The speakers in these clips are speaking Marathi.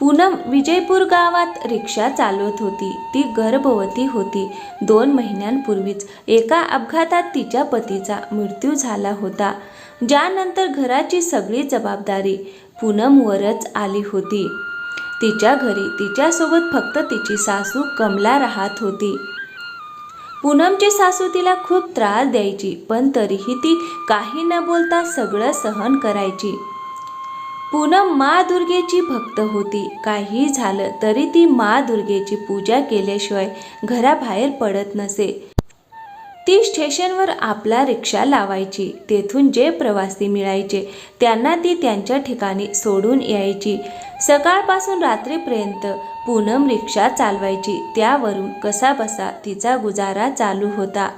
पूनम विजयपूर गावात रिक्षा चालवत होती. ती गर्भवती होती. 2 महिन्यांपूर्वीच एका अपघातात तिच्या पतीचा मृत्यू झाला होता, ज्यानंतर घराची सगळी जबाबदारी पूनमवरच आली होती. तिच्या घरी तिच्यासोबत फक्त तिची सासू कमला राहत होती. पूनमची सासू तिला खूप त्रास द्यायची, पण तरीही ती काही न बोलता सगळं सहन करायची. पूनम मा दुर्गेची भक्त होती. काही झालं तरी ती मा दुर्गेची पूजा केल्याशिवाय घराबाहेर पडत नसे. ती स्टेशनवर आपला रिक्षा लावायची. तेथून जे प्रवासी मिळायचे त्यांना ती त्यांच्या ठिकाणी सोडून यायची. सकाळपासून रात्रीपर्यंत पूनम रिक्षा चालवायची. त्यावरून कसाबसा तिचा गुजारा चालू होता.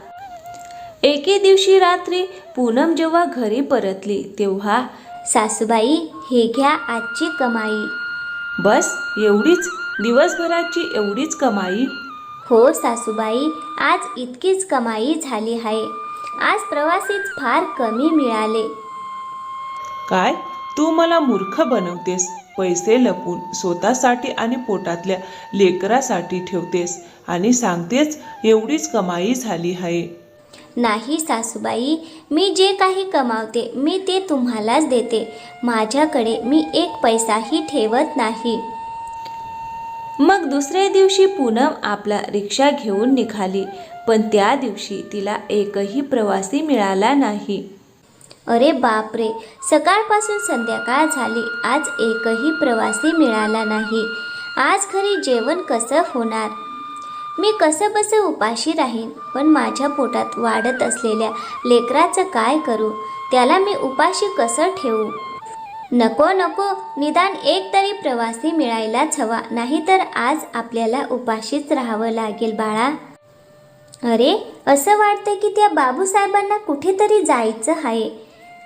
एके दिवशी रात्री पूनम जेव्हा घरी परतली तेव्हा, सासूबाई, हे घ्या आजची कमाई. बस एवढीच? दिवसभराची एवढीच कमाई? हो सासूबाई, आज इतकीच कमाई झाली आहे. आज प्रवासीच फार कमी मिळाले. काय तू मला मूर्ख बनवतेस? पैसे लपून स्वतःसाठी आणि पोटातल्या लेकरासाठी ठेवतेस आणि सांगतेस एवढीच कमाई झाली आहे. नाही सासूबाई, मी जे काही कमावते मी ते तुम्हालाच देते. माझ्याकडे मी एक पैसाही ठेवत नाही. मग दुसऱ्या दिवशी पूनम आपला रिक्षा घेऊन निघाली, पण त्या दिवशी तिला एकही प्रवासी मिळाला नाही. अरे बापरे, सकाळपासून संध्याकाळ झाली, आज एकही प्रवासी मिळाला नाही. आज घरी जेवण कसं होणार? मी कसंबसं उपाशी राहीन, पण माझ्या पोटात वाढत असलेल्या लेकराचं काय करू? त्याला मी उपाशी कसं ठेवू? नको नको, निदान एक तरी प्रवासी मिळायलाच हवा, नाहीतर आज आपल्याला उपाशीच राहावं लागेल बाळा. अरे, असं वाटतं की त्या बाबूसाहेबांना कुठेतरी जायचं आहे.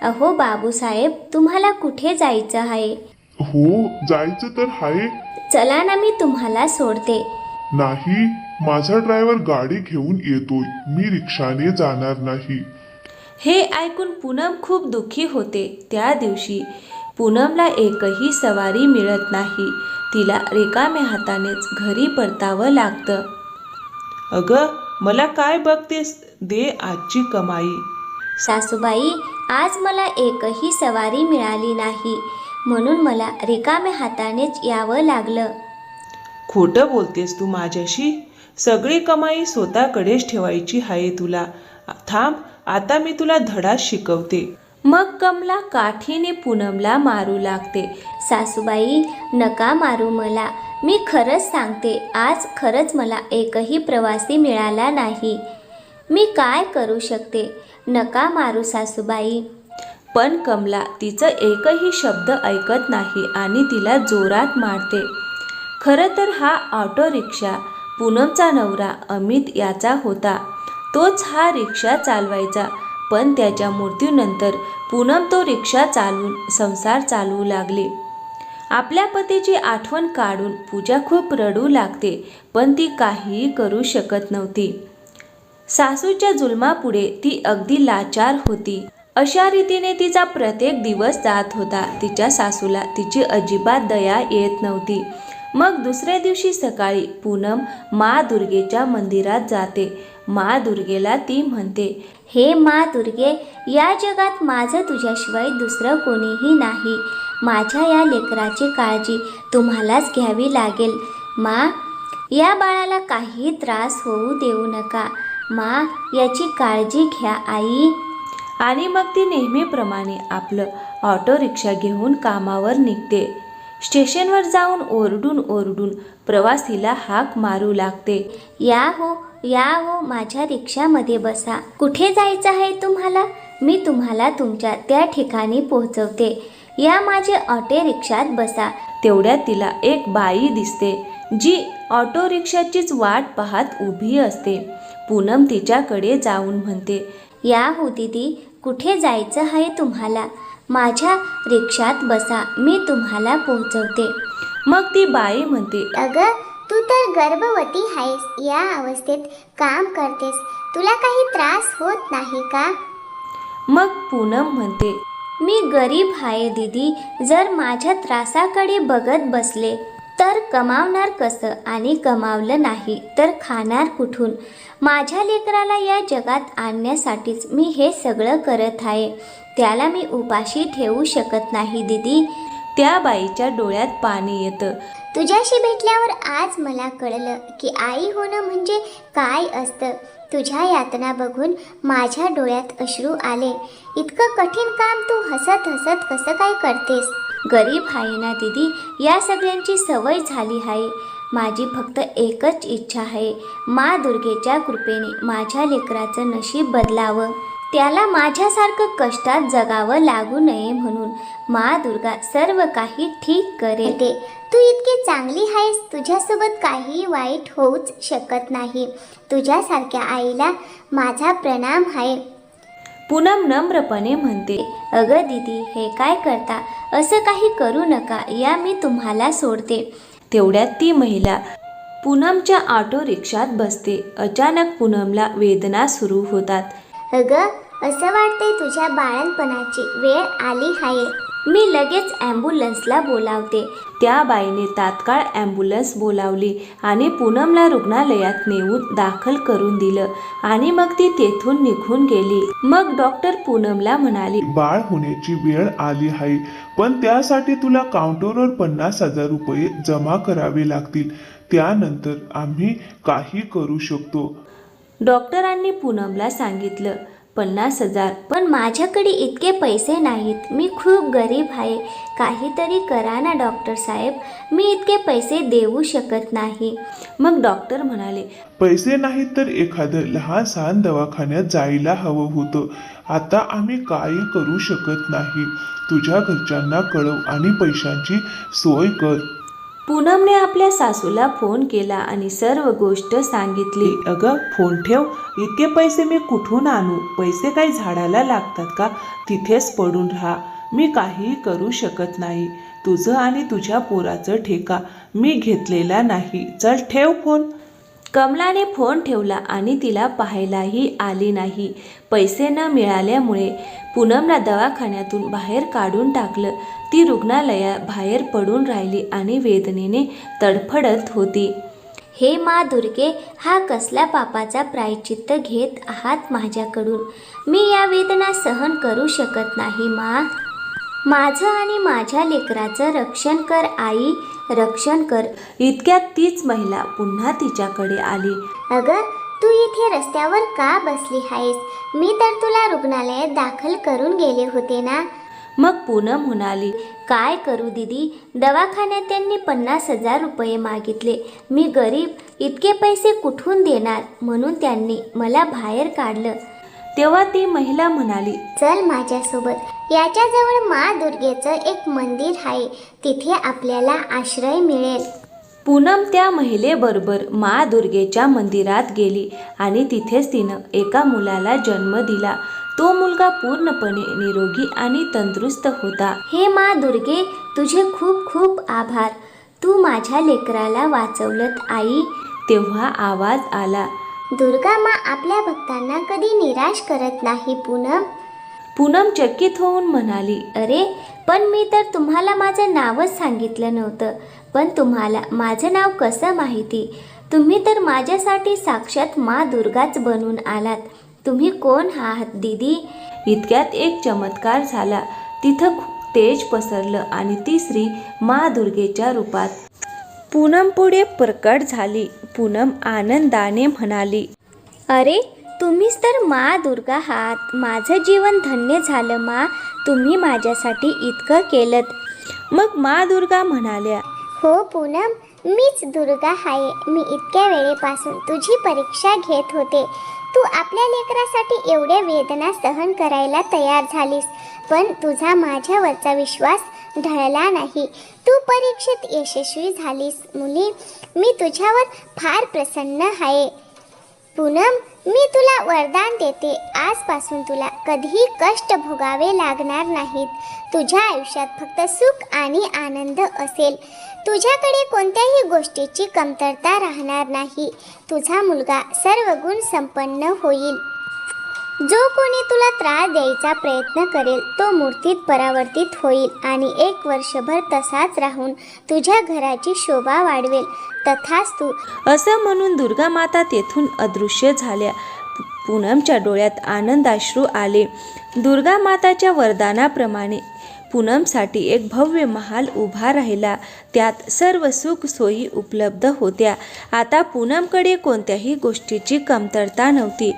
अहो बाबूसाहेब, तुम्हाला कुठे जायचं आहे? हो, जायचं तर आहे. चला ना, मी तुम्हाला सोडते. नाही, माझा ड्रायव्हर गाडी घेऊन येतोय, मी रिक्षाने जाणार नाही. हे ऐकून पूनम खूप दुःखी होते. त्या दिवशी पूनमला एकही सवारी मिळत नाही. तिला रिकाम्या हातानेच घरी परतावं लागतं. अगं, मला काय बघतेस? दे आजची कमाई. सासूबाई, आज मला एकही सवारी मिळाली नाही, म्हणून मला रिकाम्या हातानेच यावं लागलं. खोटं बोलतेस तू माझ्याशी? सगळी कमाई स्वतःकडेच ठेवायची आहे तुला. थांब, आता मी तुला धडा शिकवते. मग कमला काठीने पूनमला मारू लागते. सासूबाई, नका मारू मला. मी खरंच सांगते, आज खरंच मला एकही प्रवासी मिळाला नाही. मी काय करू शकते? नका मारू सासूबाई. पण कमला तिचं एकही शब्द ऐकत नाही आणि तिला जोरात मारते. खरं तर हा ऑटो रिक्षा पूनमचा नवरा अमित याचा होता. तोच हा रिक्षा चालवायचा, पण त्याच्या मृत्यूनंतर पूनम तो रिक्षा चालवून संसार चालवू लागली. आपल्या पतीची आठवण काढून पूजा खूप रडू लागते, पण ती काहीही करू शकत नव्हती. सासूच्या जुलमापुढे ती अगदी लाचार होती. अशा रीतीने तिचा प्रत्येक दिवस जात होता. तिच्या सासूला तिची अजिबात दया येत नव्हती. मग दुसऱ्या दिवशी सकाळी पूनम मा दुर्गेच्या मंदिरात जाते. मा दुर्गेला ती म्हणते, हे मा दुर्गे, या जगात माझं तुझ्याशिवाय दुसरं कोणीही नाही. माझ्या या लेकराची काळजी तुम्हालाच घ्यावी लागेल. मा, या बाळाला काही त्रास होऊ देऊ नका. मा, याची काळजी घ्या आई. आणि मग ती नेहमीप्रमाणे आपलं ऑटो रिक्षा घेऊन कामावर निघते. स्टेशनवर जाऊन ओरडून ओरडून प्रवासीला हाक मारू लागते. या हो, माझ्या रिक्षामध्ये बसा. कुठे जायचं आहे तुम्हाला? मी तुम्हाला तुमच्या त्या ठिकाणी पोहोचवते. या माझ्या ऑटो रिक्षात बसा. तेवढ्यात तिला एक बाई दिसते, जी ऑटो रिक्षाचीच वाट पाहत उभी असते. पूनम तिच्याकडे जाऊन म्हणते, या हो दीदी, कुठे जायचं आहे तुम्हाला? माझ्या रिक्षात बसा, मी तुम्हाला पोहोचवते. मग ती बाई म्हणते, अगं, तू तर गर्भवती आहेस, या अवस्थेत काम करतेस, तुला काही त्रास होत नाही का? मग पूनम म्हणते, मी गरीब आहे दीदी. जर माझ्या त्रासाकडे बघत बसले तर कमावणार कसं आणि कमावलं नाही तर खाणार कुठून? माझ्या लेकराला या जगात आणण्यासाठीच मी हे सगळं करत आहे. त्याला मी उपाशी ठेवू शकत नाही दीदी. त्या बाईच्या डोळ्यात पाणी येतं. तुझ्याशी भेटल्यावर आज मला कळलं की आई होणं म्हणजे काय असतं. तुझ्या यातना बघून माझ्या डोळ्यात अश्रू आले. इतकं कठीण काम तू हसत हसत कसं काय करतेस? गरीब आहे ना दीदी, या सगळ्यांची सवय झाली आहे. माझी फक्त एकच इच्छा आहे, मा दुर्गेच्या कृपेने माझ्या लेकराचं नशीब बदलावं. त्याला माझ्यासारखं कष्टात जगावं लागू नये म्हणून मा दुर्गा सर्व काही ठीक करेल. तू इतकी चांगली आहेस, तुझ्यासोबत काही वाईट होऊच शकत नाही. तुझ्यासारख्या आईला माझा प्रणाम आहे. पूनम नम्रपणे म्हणते. अगं दीदी, हे काय करता? असं काही करू नका, या मी तुम्हाला सोडते. तेवढ्यात ती महिला पूनमच्या ऑटो रिक्षात बसते. अचानक पूनमला वेदना सुरू होतात. अगं, असं वाटतंय तुझ्या बाळणपणाची वेळ आली आहे. मी लगेच ॲम्ब्युलन्सला बोलावते. त्या बाईने तात्काळ ॲम्ब्युलन्स बोलावली आणि पूनमला रुग्णालयात नेऊन दाखल करून दिलं आणि मग ती तेथून निघून गेली. मग डॉक्टर पूनमला म्हणाली, बाळ होण्याची वेळ आली आहे, पण त्यासाठी तुला काउंटरवर 50,000 रुपये जमा करावे लागतील. त्यानंतर आम्ही काही करू शकतो. डॉक्टरांनी पूनमला सांगितलं, 50,000. पण माझ्याकडे इतके पैसे नाहीत. मी खूप गरीब आहे. काहीतरी करा ना डॉक्टर साहेब, मी इतके पैसे देऊ शकत नाही. मग डॉक्टर म्हणाले, पैसे नाहीत तर एखादं लहान सहान दवाखान्यात जायला हवं होतं. आता आम्ही काही करू शकत नाही. तुझ्या घरच्यांना कळव आणि पैशांची सोय कर. पूनमने आपल्या सासूला फोन केला आणि सर्व गोष्ट सांगितली. अगं फोन ठेव, इतके पैसे मी कुठून आणू? पैसे काही झाडाला लागतात का? तिथेच पडून राहा. मी काहीही करू शकत नाही. तुझं आणि तुझ्या पोराचं ठेका मी घेतलेला नाही. चल ठेव फोन. कमलाने फोन ठेवला आणि तिला पाहायलाही आली नाही. पैसे न मिळाल्यामुळे पूनमला दवाखान्यातून बाहेर काढून टाकलं. ती रुग्णालयात बाहेर पडून राहिली आणि वेदनेने तडफडत होती. हे मा दुर्गे, हा कसला पापाचा प्रायश्चित्त घेत आहात माझ्याकडून? मी या वेदना सहन करू शकत नाही मा. माझं आणि माझ्या लेकराचं रक्षण कर आई, रक्षण कर. इतक्यात तीच महिला पुन्हा तिच्याकडे आली. अगं, तू इथे रस्त्यावर का बसली आहेस? मी तर तुला रुग्णालयात दाखल करून गेले होते ना. मग पूनम म्हणाली, काय करू दीदी, दवाखान्यात त्यांनी 50,000 रुपये मागितले. मी गरीब, इतके पैसे कुठून देणार? म्हणून त्यांनी मला बाहेर काढलं. तेव्हा ती महिला म्हणाली, चल माझ्यासोबत. याच्याजवळ मा दुर्गेचं एक मंदिर आहे, तिथे आपल्याला आश्रय मिळेल. पूनम त्या महिलेबरोबर मा दुर्गेच्या मंदिरात गेली आणि तिथेच तिनं एका मुलाला जन्म दिला. तो मुलगा पूर्णपणे निरोगी आणि तंदुरुस्त होता. हे मा दुर्गे, तुझे खूप खूप आभार. तू माझ्या लेकराला वाचवलत आई. तेव्हा आवाज आला. दुर्गा मा आपल्या भक्तांना कधी निराश करत नाही पूनम. पूनम चकित होऊन म्हणाली, अरे, पण मी तर तुम्हाला माझं नावच सांगितलं नव्हतं. पण तुम्हाला माझं नाव कसं माहिती? तुम्ही तर माझ्यासाठी साक्षात मा दुर्गाच बनून आलात. तुम्ही कोण आहात दीदी? इतक्यात एक चमत्कार झाला. तिथं तेज पसरलं आणि ती स्त्री मा दुर्गेच्या रूपात पूनम पुढे प्रकट झाली. पूनम आनंदाने म्हणाली, अरे, तुम्हीच तर मा दुर्गा आहात. माझं जीवन धन्य झालं मा. तुम्ही माझ्यासाठी इतकं केलं. मग मा दुर्गा म्हणाल्या, हो पूनम, मीच दुर्गा आहे. मी इतक्या वेळेपासून तुझी परीक्षा घेत होते. तू आपल्या लेकरासाठी एवढ्या वेदना सहन करायला तयार झालीस, पण तुझा माझ्यावरचा विश्वास ढळला नाही. तू परीक्षेत यशस्वी झालीस. मुली, मी तुझ्यावर फार प्रसन्न आहे. पूनम, मी तुला वरदान देते. आजपासून तुला कधीही कष्ट भोगावे लागणार नाहीत. तुझ्या आयुष्यात फक्त सुख आणि आनंद असेल. तुझ्याकडे कोणत्याही गोष्टीची कमतरता राहणार नाही. तुझा मुलगा सर्व गुण संपन्न होईल. जो कोणी तुला त्रास द्यायचा प्रयत्न करेल तो मूर्तीत परावर्तित होईल आणि 1 वर्षभर तसाच राहून तुझ्या घराची शोभा वाढवेल. तथास्तु. असं म्हणून दुर्गा माता तेथून अदृश्य झाल्या. पूनमच्या डोळ्यात आनंदाश्रू आले. दुर्गा माताच्या वरदानाप्रमाणे पूनमसाठी एक भव्य महाल उभा राहिला. त्यात सर्व सुख सोयी उपलब्ध होत्या. आता पूनमकडे कोणत्याही गोष्टीची कमतरता नव्हती.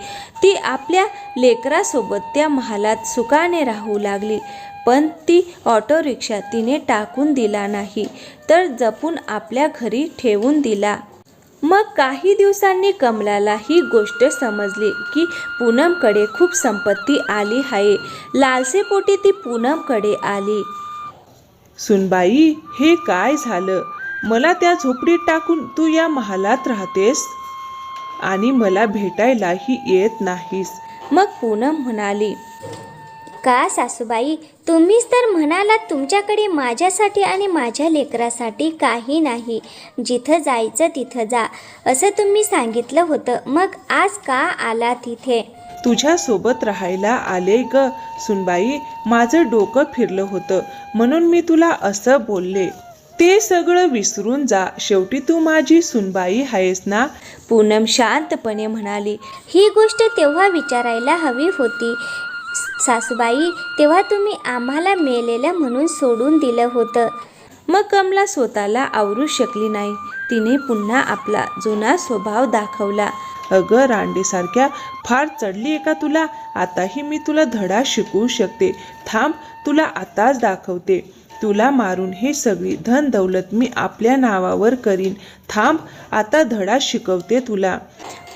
ती आपल्या लेकरासोबत त्या महालात सुखाने राहू लागली. पण ती ऑटो रिक्षा तिने टाकून दिला नाही, तर जपून आपल्या घरी ठेवून दिला. मग काही दिवसांनी कमलाला ही गोष्ट समजली की पूनमकडे खूप संपत्ती आली आहे. लालसेपोटी ती पूनमकडे आली. सुनबाई, हे काय झालं? मला त्या झोपडीत टाकून तू या महालात राहतेस आणि मला भेटायलाही येत नाहीस. मग पूनम म्हणाली, का सासूबाई, तुम्हीच तर म्हणालात तुमच्याकडे माझ्यासाठी आणि माझ्या लेकरासाठी काही नाही. जिथं जायचं तिथं जा असं तुम्ही सांगितलं होतं. मग आज का आला तिथे? तुझ्या सोबत राहायला आले ग सुनबाई. माझं डोकं फिरलं होतं म्हणून मी तुला असं बोलले. ते सगळं विसरून जा. शेवटी तू माझी सुनबाई आहेस ना. पूनम शांतपणे म्हणाली, ही गोष्ट तेव्हा विचारायला हवी होती सासूबाई. तेव्हा तुम्ही आम्हाला मेलेलं म्हणून सोडून दिलं होतं. मग कमला स्वतःला आवरू शकली नाही. तिने पुन्हा आपला जुना स्वभाव दाखवला. अगं रांडेसारख्या, फार चढली का तुला? आताही मी तुला धडा शिकवू शकते. थांब, तुला आताच दाखवते. तुला मारून हे सगळी धन दौलत मी आपल्या नावावर करीन. थांब, आता धडा शिकवते तुला.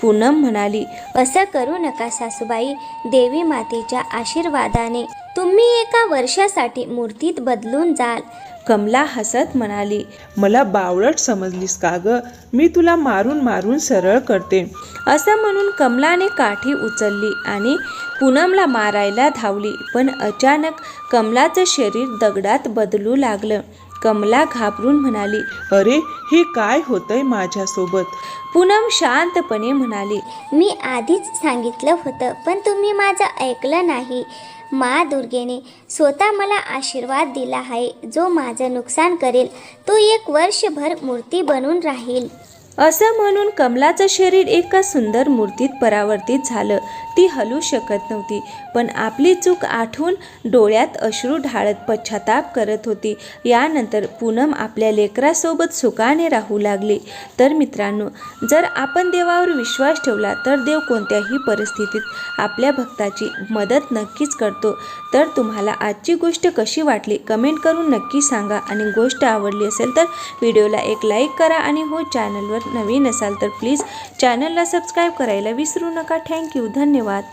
पूनम म्हणाली, असं करू नका सासूबाई. देवी मातेच्या आशीर्वादाने तुम्ही एका वर्षासाठी मूर्तीत बदलून जाल. कमला हसत म्हणाली, मला बावळट समजलीस का ग? मी तुला मारून मारून सरळ करते. असं म्हणून कमलाने काठी उचलली आणि पूनमला मारायला धावली. पण अचानक कमलाचं शरीर दगडात बदलू लागलं. कमला घाबरून म्हणाली, अरे, हे काय होतंय माझ्यासोबत? पूनम शांतपणे म्हणाली, मी आधीच सांगितलं होतं पण तुम्ही माझं ऐकलं नाही. मा दुर्गेने स्वतः मला आशीर्वाद दिला आहे. जो माझं नुकसान करेल तो 1 वर्षभर मूर्ती बनून राहील. असं म्हणून कमलाचं शरीर एका सुंदर मूर्तीत परावर्तित झालं. ती हलू शकत नव्हती, पण आपली चूक आठवून डोळ्यात अश्रू ढाळत पश्चाताप करत होती. यानंतर पूनम आपल्या लेकरासोबत सुखाने राहू लागली. तर मित्रांनो, जर आपण देवावर विश्वास ठेवला तर देव कोणत्याही परिस्थितीत आपल्या भक्ताची मदत नक्कीच करतो. तर तुम्हाला आजची गोष्ट कशी वाटली कमेंट करून नक्की सांगा. आणि गोष्ट आवडली असेल तर व्हिडिओला एक लाईक करा. आणि हो, चॅनलवर नवीन असाल तर प्लीज चॅनलला सबस्क्राईब करायला विसरू नका. थँक्यू. धन्यवाद.